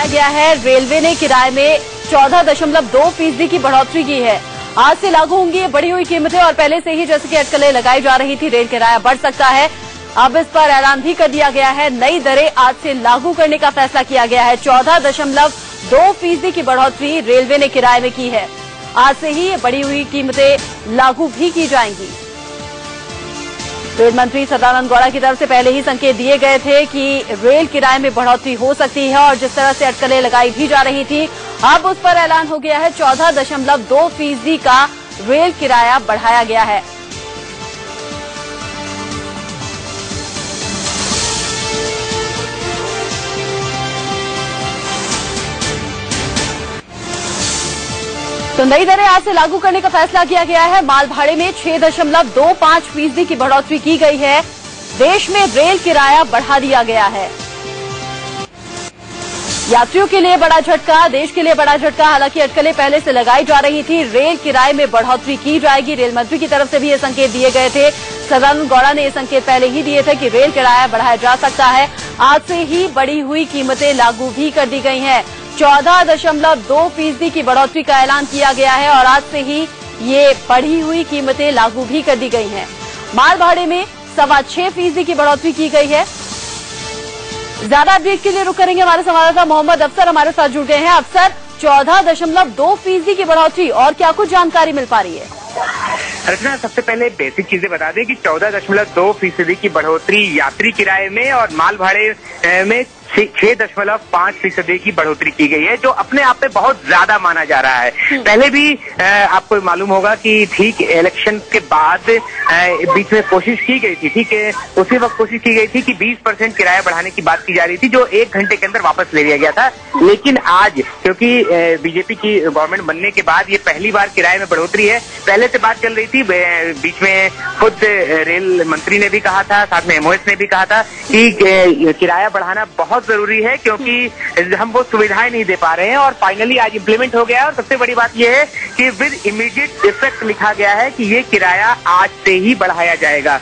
गया है। रेलवे ने किराए में 14.2% की बढ़ोतरी की है। आज से लागू होंगी ये बढ़ी हुई कीमतें और पहले से ही जैसे कि अटकलें लगाई जा रही थी, रेल किराया बढ़ सकता है। अब इस पर ऐलान भी कर दिया गया है। नई दरें आज से लागू करने का फैसला किया गया है। 14.2% की बढ़ोतरी रेलवे ने किराए में की है। आज से ही ये बढ़ी हुई कीमतें लागू भी की जाएंगी। रेल मंत्री सदानंद गौड़ा की तरफ से पहले ही संकेत दिए गए थे कि रेल किराए में बढ़ोतरी हो सकती है और जिस तरह से अटकलें लगाई भी जा रही थी, अब उस पर ऐलान हो गया है। 14.2% का रेल किराया बढ़ाया गया है। तो नई दरें आज से लागू करने का फैसला किया गया है। माल भाड़े में 6.25% की बढ़ोतरी की गई है। देश में रेल किराया बढ़ा दिया गया है। यात्रियों के लिए बड़ा झटका, देश के लिए बड़ा झटका। हालांकि अटकलें पहले से लगाई जा रही थी, रेल किराए में बढ़ोतरी की जाएगी। रेल मंत्री की तरफ से भी ये संकेत दिए गए थे। सदानंद गौड़ा ने ये संकेत पहले ही दिए थे कि रेल किराया बढ़ाया जा सकता है। आज से ही बढ़ी हुई कीमतें लागू भी कर दी गई हैं। 14.2% की बढ़ोतरी का ऐलान किया गया है और आज से ही ये बढ़ी हुई कीमतें लागू भी कर दी गई हैं। माल भाड़े में 6.25% की बढ़ोतरी की गई है। ज्यादा अपडेट के लिए रुक करेंगे हमारे संवाददाता मोहम्मद अफसर हमारे साथ जुड़ गए हैं। अफसर, 14.2% की बढ़ोतरी और क्या कुछ जानकारी मिल पा रही है? रचना, सबसे पहले बेसिक चीजें बता दें कि 14.2% की बढ़ोतरी यात्री किराए में और माल भाड़े में 6.5% की बढ़ोतरी की गई है, जो अपने आप में बहुत ज्यादा माना जा रहा है। पहले भी आपको मालूम होगा कि ठीक इलेक्शन के बाद बीच में कोशिश की गई थी, ठीक है, उसी वक्त कोशिश की गई थी कि 20% किराया बढ़ाने की बात की जा रही थी, जो 1 घंटे के अंदर वापस ले लिया गया था। लेकिन आज क्योंकि बीजेपी की गवर्नमेंट बनने के बाद ये पहली बार किराए में बढ़ोतरी है। पहले से बात चल रही थी, बीच में खुद रेल मंत्री ने भी कहा था, साथ में एमओएस ने भी कहा था कि किराया बढ़ाना बहुत जरूरी है क्योंकि हम वो सुविधाएं नहीं दे पा रहे हैं, और फाइनली आज इम्प्लीमेंट हो गया है। और सबसे बड़ी बात यह है कि विद इमीडिएट इफेक्ट लिखा गया है कि ये किराया आज से ही बढ़ाया जाएगा।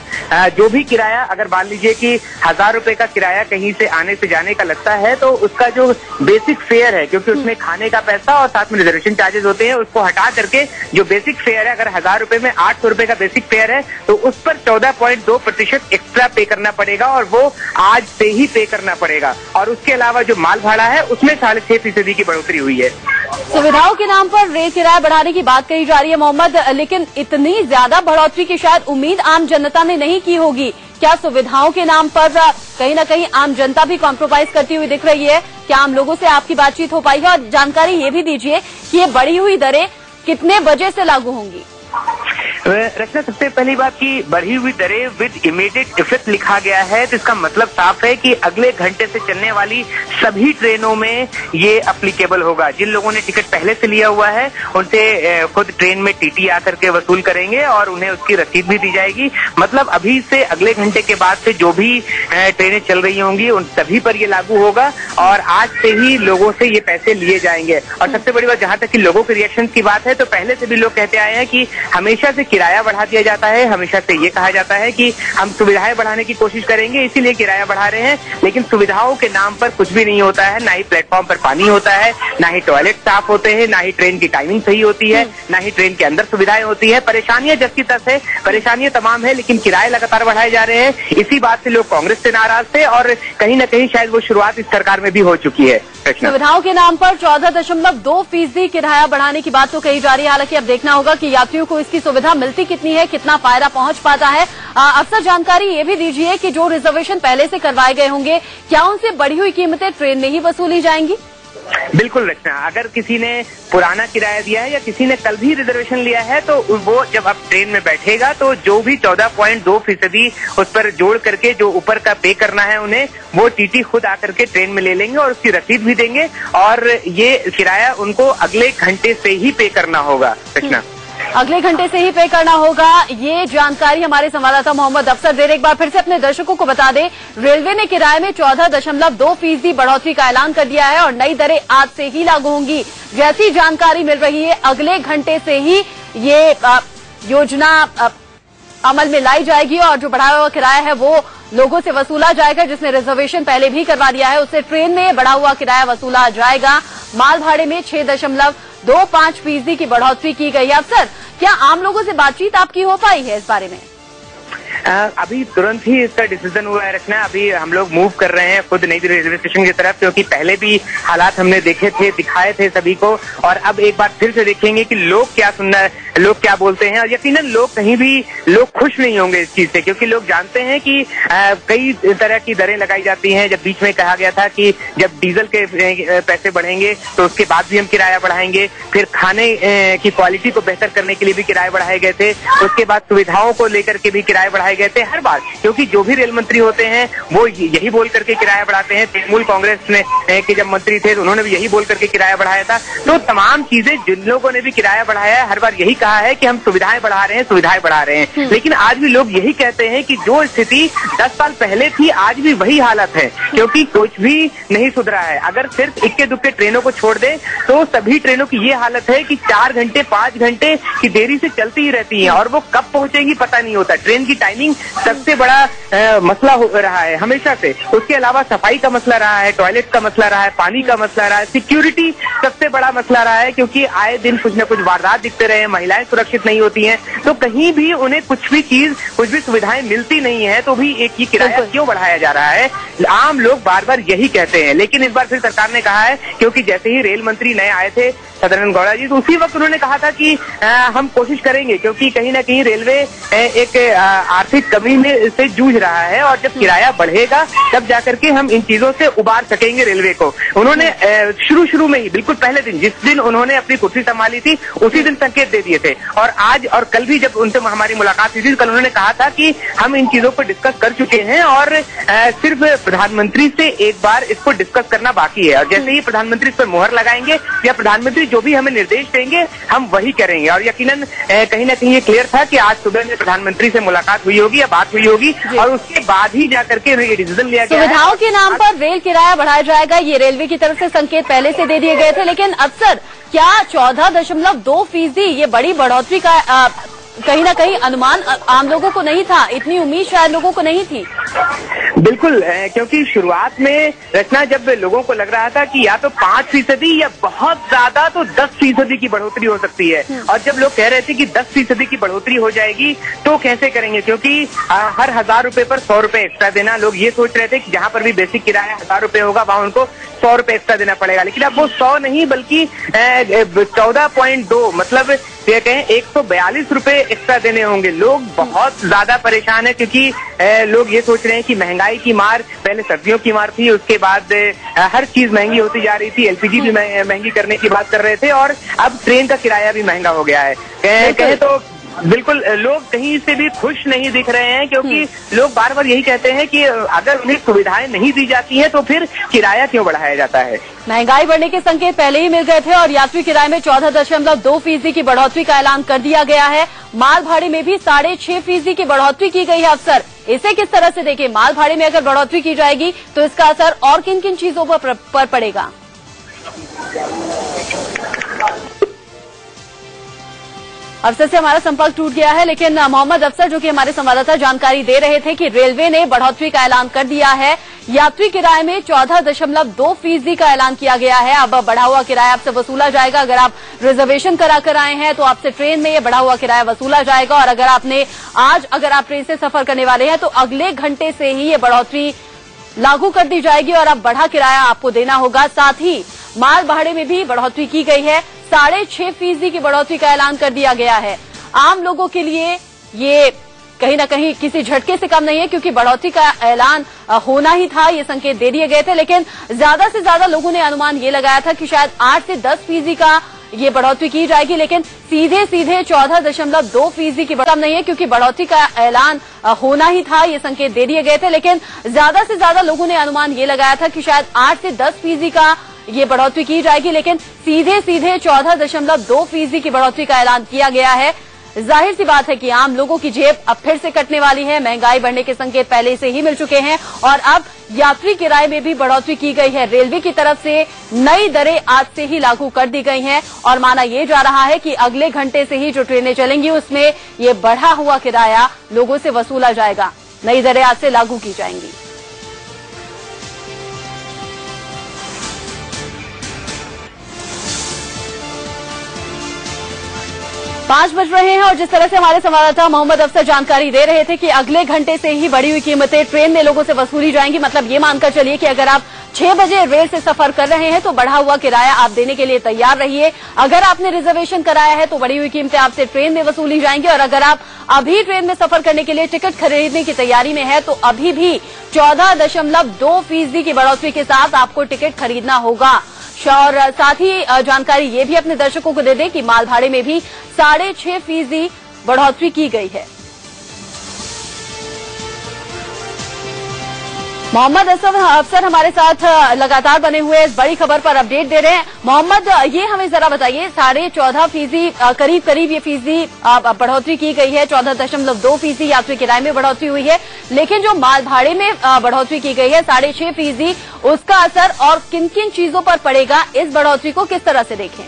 जो भी किराया, अगर मान लीजिए कि 1000 रुपए का किराया कहीं से आने से जाने का लगता है, तो उसका जो बेसिक फेयर है, क्योंकि उसमें खाने का पैसा और साथ में रिजर्वेशन चार्जेस होते हैं, उसको हटा करके जो बेसिक फेयर है, अगर 1000 रुपए में 800 रुपए का बेसिक फेयर है, तो उस पर 14.2% एक्स्ट्रा पे करना पड़ेगा और वो आज से ही पे करना पड़ेगा। और उसके अलावा जो माल भाड़ा है उसमें 6.5% की बढ़ोतरी हुई है। सुविधाओं के नाम पर रेल किराया बढ़ाने की बात कही जा रही है मोहम्मद, लेकिन इतनी ज्यादा बढ़ोतरी की शायद उम्मीद आम जनता ने नहीं की होगी। क्या सुविधाओं के नाम पर कहीं न कहीं आम जनता भी कॉम्प्रोमाइज करती हुई दिख रही है? क्या आम लोगों से आपकी बातचीत हो पाई है? और जानकारी ये भी दीजिए कि ये बढ़ी हुई दरें कितने बजे से लागू होंगी? रचना, सबसे पहली बात की बढ़ी हुई दरें विद इमीडिएट इफेक्ट लिखा गया है, तो इसका मतलब साफ है कि अगले घंटे से चलने वाली सभी ट्रेनों में ये एप्लीकेबल होगा। जिन लोगों ने टिकट पहले से लिया हुआ है उनसे खुद ट्रेन में टीटी आकर के वसूल करेंगे और उन्हें उसकी रसीद भी दी जाएगी। मतलब अभी से अगले घंटे के बाद से जो भी ट्रेनें चल रही होंगी उन सभी पर ये लागू होगा और आज से ही लोगों से ये पैसे लिए जाएंगे। और सबसे बड़ी बात, जहां तक कि लोगों के रिएक्शन की बात है, तो पहले से भी लोग कहते आए हैं कि हमेशा से किराया बढ़ा दिया जाता है, हमेशा से ये कहा जाता है कि हम सुविधाएं बढ़ाने की कोशिश करेंगे, इसीलिए किराया बढ़ा रहे हैं। लेकिन सुविधाओं के नाम पर कुछ भी नहीं होता है। ना ही प्लेटफॉर्म पर पानी होता है, ना ही टॉयलेट साफ होते हैं, ना ही ट्रेन की टाइमिंग सही होती है, ना ही ट्रेन के अंदर सुविधाएं होती है। परेशानियां जस की तस है, परेशानियां तमाम है, लेकिन किराए लगातार बढ़ाए जा रहे हैं। इसी बात से लोग कांग्रेस से नाराज थे और कहीं न कहीं शायद वो शुरुआत इस सरकार में भी हो चुकी है। सुविधाओं के नाम पर 14.2% किराया बढ़ाने की बात तो कही जा रही है। हालांकि अब देखना होगा कि यात्रियों को इसकी सुविधा मिलती कितनी है, कितना फायदा पहुंच पाता है। अफसर, जानकारी ये भी दीजिए कि जो रिजर्वेशन पहले से करवाए गए होंगे, क्या उनसे बढ़ी हुई कीमतें ट्रेन में ही वसूली जाएंगी? बिल्कुल रचना, अगर किसी ने पुराना किराया दिया है या किसी ने कल भी रिजर्वेशन लिया है, तो वो जब अब ट्रेन में बैठेगा तो जो भी 14.2% उस पर जोड़ करके जो ऊपर का पे करना है उन्हें, वो टीटी खुद आकर के ट्रेन में ले लेंगे और उसकी रसीद भी देंगे और ये किराया उनको अगले घंटे से ही पे करना होगा। रचना, अगले घंटे से ही पे करना होगा। ये जानकारी हमारे संवाददाता मोहम्मद अफसर दे रहे। एक बार फिर से अपने दर्शकों को बता दें, रेलवे ने किराए में 14.2% बढ़ोतरी का ऐलान कर दिया है और नई दरें आज से ही लागू होंगी। जैसी जानकारी मिल रही है, अगले घंटे से ही ये योजना अमल में लाई जाएगी और जो बढ़ा हुआ किराया है वो लोगों से वसूला जाएगा। जिसने रिजर्वेशन पहले भी करवा दिया है उससे ट्रेन में बढ़ा हुआ किराया वसूला जाएगा। माल भाड़े में 6.25% की बढ़ोतरी की गई है। अफसर, क्या आम लोगों से बातचीत आपकी हो पाई है इस बारे में? अभी तुरंत ही इसका डिसीजन हुआ है रचना। अभी हम लोग मूव कर रहे हैं खुद नई दिल्ली रेलवे स्टेशन की तरफ, क्योंकि पहले भी हालात हमने देखे थे, दिखाए थे सभी को, और अब एक बार फिर से देखेंगे कि लोग क्या बोलते हैं। और यकीनन लोग खुश नहीं होंगे इस चीज से, क्योंकि लोग जानते हैं कि कई तरह की दरें लगाई जाती हैं। जब बीच में कहा गया था कि जब डीजल के पैसे बढ़ेंगे तो उसके बाद भी हम किराया बढ़ाएंगे, फिर खाने की क्वालिटी को बेहतर करने के लिए भी किराए बढ़ाए गए थे, उसके बाद सुविधाओं को लेकर के भी किराए बढ़ाए गए थे हर बार, क्योंकि जो भी रेल मंत्री होते हैं वो यही बोल करके किराया बढ़ाते हैं। तृणमूल कांग्रेस ने के जब मंत्री थे तो उन्होंने भी यही बोल करके किराया बढ़ाया था। तो तमाम चीजें जिन लोगों ने भी किराया बढ़ाया है हर बार यही कहा है कि हम सुविधाएं बढ़ा रहे हैं। लेकिन आज भी लोग यही कहते हैं कि जो स्थिति 10 साल पहले थी आज भी वही हालत है, क्योंकि कुछ भी नहीं सुधरा है। अगर सिर्फ इक्के दुक्के ट्रेनों को छोड़ दे तो सभी ट्रेनों की ये हालत है कि 4 घंटे 5 घंटे की देरी से चलती ही रहती है और वो कब पहुंचेंगी पता नहीं होता। ट्रेन की टाइमिंग सबसे बड़ा मसला हो रहा है हमेशा से। उसके अलावा सफाई का मसला रहा है, टॉयलेट का मसला रहा है, पानी का मसला रहा है, सिक्योरिटी सबसे बड़ा मसला रहा है, क्योंकि आए दिन कुछ न कुछ वारदात दिखते रहे, महिलाएं सुरक्षित नहीं होती हैं, तो कहीं भी उन्हें कुछ भी सुविधाएं मिलती नहीं है। तो भी एक ही किराया क्यों बढ़ाया जा रहा है? आम लोग बार बार यही कहते हैं। लेकिन इस बार फिर सरकार ने कहा है, क्योंकि जैसे ही रेल मंत्री नए आए थे सदानंद गौड़ा जी, तो उसी वक्त उन्होंने कहा था कि हम कोशिश करेंगे, क्योंकि कहीं ना कहीं रेलवे एक आर्थिक कमी में से जूझ रहा है और जब किराया बढ़ेगा तब जाकर के हम इन चीजों से उबार सकेंगे रेलवे को। उन्होंने शुरू में ही बिल्कुल पहले दिन जिस दिन उन्होंने अपनी कुर्सी संभाली थी उसी दिन संकेत दे दिए थे, और आज और कल भी जब उनसे हमारी मुलाकात हुई थी कल उन्होंने कहा था कि हम इन चीजों पर डिस्कस कर चुके हैं और सिर्फ प्रधानमंत्री से एक बार इसको डिस्कस करना बाकी है। और जैसे ही प्रधानमंत्री इस पर मोहर लगाएंगे या प्रधानमंत्री जो भी हमें निर्देश देंगे हम वही करेंगे। और यकीनन कहीं ना कहीं ये क्लियर था कि आज सुबह में प्रधानमंत्री से मुलाकात हुई होगी या बात हुई होगी और उसके बाद ही जाकर के ये डिसीजन लिया गया। सुविधाओं के नाम पर रेल किराया बढ़ाया जाएगा, ये रेलवे की तरफ से संकेत पहले से दे दिए गए थे। लेकिन अफसर, क्या 14.2% ये बड़ी बढ़ोतरी का कहीं ना कहीं अनुमान आम लोगों को नहीं था? इतनी उम्मीद शायद लोगों को नहीं थी। बिल्कुल, क्योंकि शुरुआत में रचना जब लोगों को लग रहा था कि या तो 5% या बहुत ज्यादा तो 10% की बढ़ोतरी हो सकती है, और जब लोग कह रहे थे कि 10% की बढ़ोतरी हो जाएगी तो कैसे करेंगे, क्योंकि हर 1000 रुपए पर 100 रुपए एक्स्ट्रा देना, लोग ये सोच रहे थे कि जहां पर भी बेसिक किराया 1000 रुपए होगा वहां उनको 100 रुपए एक्स्ट्रा देना पड़ेगा। लेकिन अब वो 100 नहीं बल्कि 14.2 मतलब ये कहें 142 रुपए एक्स्ट्रा देने होंगे। लोग बहुत ज्यादा परेशान है, क्योंकि लोग ये सोच रहे हैं कि महंगाई की मार, पहले सब्जियों की मार थी, उसके बाद हर चीज महंगी होती जा रही थी, एलपीजी भी महंगी करने की बात कर रहे थे, और अब ट्रेन का किराया भी महंगा हो गया है। कहे तो बिल्कुल लोग कहीं से भी खुश नहीं दिख रहे हैं, क्योंकि लोग बार बार यही कहते हैं कि अगर उन्हें सुविधाएं नहीं दी जाती हैं तो फिर किराया क्यों बढ़ाया जाता है। महंगाई बढ़ने के संकेत पहले ही मिल गए थे और यात्री किराए में 14.2% की बढ़ोतरी का ऐलान कर दिया गया है। माल भाड़े में भी 6.5% की बढ़ोतरी की गई है। अफसर, इसे किस तरह से देखें? माल भाड़े में अगर बढ़ोतरी की जाएगी तो इसका असर और किन किन चीजों पर पड़ेगा? अफसर से हमारा संपर्क टूट गया है, लेकिन मोहम्मद अफसर जो कि हमारे संवाददाता जानकारी दे रहे थे कि रेलवे ने बढ़ोतरी का ऐलान कर दिया है। यात्री किराए में 14.2% का ऐलान किया गया है। अब बढ़ा हुआ किराया आपसे वसूला जाएगा। अगर आप रिजर्वेशन करा कर आए हैं तो आपसे ट्रेन में ये बढ़ा हुआ किराया वसूला जाएगा, और अगर आप ट्रेन से सफर करने वाले हैं तो अगले घंटे से ही ये बढ़ोतरी लागू कर दी जाएगी और अब बढ़ा किराया आपको देना होगा। साथ ही माल भाड़े में भी बढ़ोतरी की गई है। 6.5% की बढ़ोतरी का ऐलान कर दिया गया है। आम लोगों के लिए ये कहीं ना कहीं किसी झटके से कम नहीं है, क्योंकि बढ़ोतरी का ऐलान होना ही था, ये संकेत दे दिए गए थे। लेकिन ज्यादा से ज्यादा लोगों ने अनुमान ये लगाया था कि शायद 8 से 10% का ये बढ़ोतरी की जाएगी, लेकिन सीधे 14.2% की कम नहीं है, क्योंकि बढ़ोतरी का ऐलान होना ही था, ये संकेत दे दिए गए थे। लेकिन ज्यादा से ज्यादा लोगों ने अनुमान ये लगाया था कि शायद 8 से 10% का ये बढ़ोतरी की जाएगी, लेकिन सीधे 14.2% की बढ़ोतरी का ऐलान किया गया है। जाहिर सी बात है कि आम लोगों की जेब अब फिर से कटने वाली है। महंगाई बढ़ने के संकेत पहले से ही मिल चुके हैं और अब यात्री किराए में भी बढ़ोतरी की गई है। रेलवे की तरफ से नई दरें आज से ही लागू कर दी गई हैं और माना यह जा रहा है कि अगले घंटे से ही जो ट्रेनें चलेंगी उसमें ये बढ़ा हुआ किराया लोगों से वसूला जाएगा। नई दरें आज से लागू की जाएंगी। 5 बज रहे हैं और जिस तरह से हमारे संवाददाता मोहम्मद अफसर जानकारी दे रहे थे कि अगले घंटे से ही बढ़ी हुई कीमतें ट्रेन में लोगों से वसूली जाएंगी। मतलब ये मानकर चलिए कि अगर आप 6 बजे रेल से सफर कर रहे हैं तो बढ़ा हुआ किराया आप देने के लिए तैयार रहिए। अगर आपने रिजर्वेशन कराया है तो बढ़ी हुई कीमतें आपसे ट्रेन में वसूली जाएंगी और अगर आप अभी ट्रेन में सफर करने के लिए टिकट खरीदने की तैयारी में है तो अभी भी 14.2% की बढ़ोतरी के साथ आपको टिकट खरीदना होगा। और साथ ही जानकारी ये भी अपने दर्शकों को दे दें कि माल भाड़े में भी 6.5% बढ़ोतरी की गई है। मोहम्मद अफसर हमारे साथ लगातार बने हुए इस बड़ी खबर पर अपडेट दे रहे हैं। मोहम्मद, ये हमें जरा बताइए, 14.5% करीब ये फीसदी बढ़ोतरी की गई है। 14.2% यात्री किराए में बढ़ोतरी हुई है, लेकिन जो माल भाड़े में बढ़ोतरी की गई है 6.5%, उसका असर और किन किन चीजों पर पड़ेगा, इस बढ़ोतरी को किस तरह से देखें?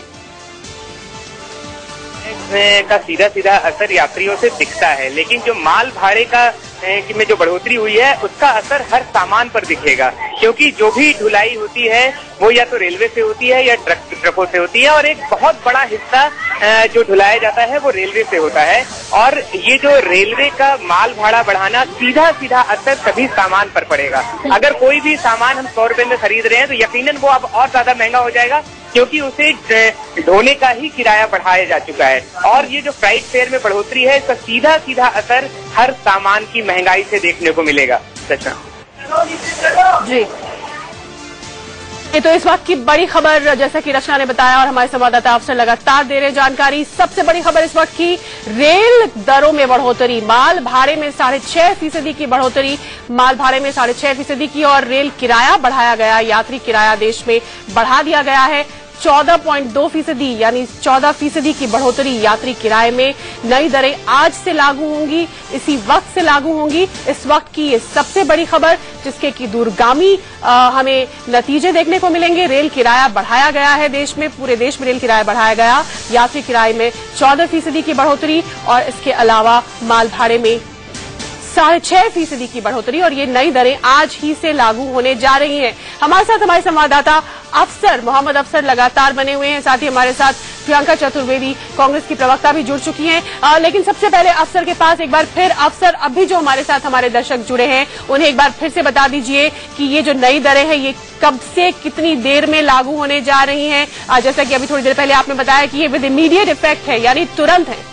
का सीधा असर यात्रियों से दिखता है, लेकिन जो माल भाड़े का में जो बढ़ोतरी हुई है उसका असर हर सामान पर दिखेगा, क्योंकि जो भी ढुलाई होती है वो या तो रेलवे से होती है या ट्रकों से होती है और एक बहुत बड़ा हिस्सा जो ढुलाया जाता है वो रेलवे से होता है। और ये जो रेलवे का माल भाड़ा बढ़ाना सीधा असर सभी सामान पर पड़ेगा। अगर कोई भी सामान हम 100 रुपए में खरीद रहे हैं तो यकीनन वो अब और ज्यादा महंगा हो जाएगा, क्योंकि उसे ढोने का ही किराया बढ़ाया जा चुका है। और ये जो फ्लाइट फेयर में बढ़ोतरी है इसका सीधा असर हर सामान की महंगाई से देखने को मिलेगा। जी, ये तो इस वक्त की बड़ी खबर, जैसा कि रचना ने बताया और हमारे संवाददाता अफसर लगातार दे रहे जानकारी। सबसे बड़ी खबर इस वक्त की, रेल दरों में बढ़ोतरी, माल भाड़े में 6.5% की बढ़ोतरी, माल भाड़े में 6.5% की और रेल किराया बढ़ाया गया, यात्री किराया देश में बढ़ा दिया गया है। 14.2% यानी 14% की बढ़ोतरी यात्री किराए में। नई दरें आज से लागू होंगी, इसी वक्त से लागू होंगी। इस वक्त की ये सबसे बड़ी खबर, जिसके की दूरगामी हमें नतीजे देखने को मिलेंगे। रेल किराया बढ़ाया गया है देश में, पूरे देश में रेल किराया बढ़ाया गया। यात्री किराए में 14% की बढ़ोतरी और इसके अलावा माल भाड़े में 6.5% की बढ़ोतरी और ये नई दरें आज ही से लागू होने जा रही हैं। हमारे साथ हमारे संवाददाता अफसर मोहम्मद अफसर लगातार बने हुए हैं, साथ ही हमारे साथ प्रियंका चतुर्वेदी कांग्रेस की प्रवक्ता भी जुड़ चुकी हैं। लेकिन सबसे पहले अफसर के पास एक बार फिर, अफसर अभी जो हमारे साथ हमारे दर्शक जुड़े हैं उन्हें एक बार फिर से बता दीजिए कि ये जो नई दरें हैं ये कब से कितनी देर में लागू होने जा रही हैं। जैसा कि अभी थोड़ी देर पहले आपने बताया कि ये विद इमीडिएट इफेक्ट है, यानी तुरंत है।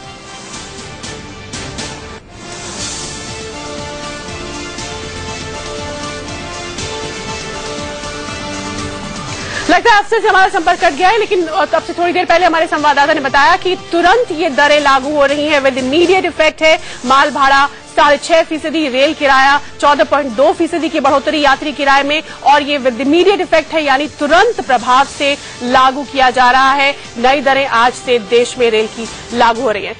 लगता है अफसर से हमारा संपर्क कट गया है, लेकिन तब से थोड़ी देर पहले हमारे संवाददाता ने बताया कि तुरंत ये दरें लागू हो रही हैं, विद इमीडिएट इफेक्ट है। माल भाड़ा 6.5%, रेल किराया 14.2% की बढ़ोतरी यात्री किराए में और ये विद इमीडिएट इफेक्ट है, यानी तुरंत प्रभाव से लागू किया जा रहा है। नई दरें आज से देश में रेल की लागू हो रही हैं।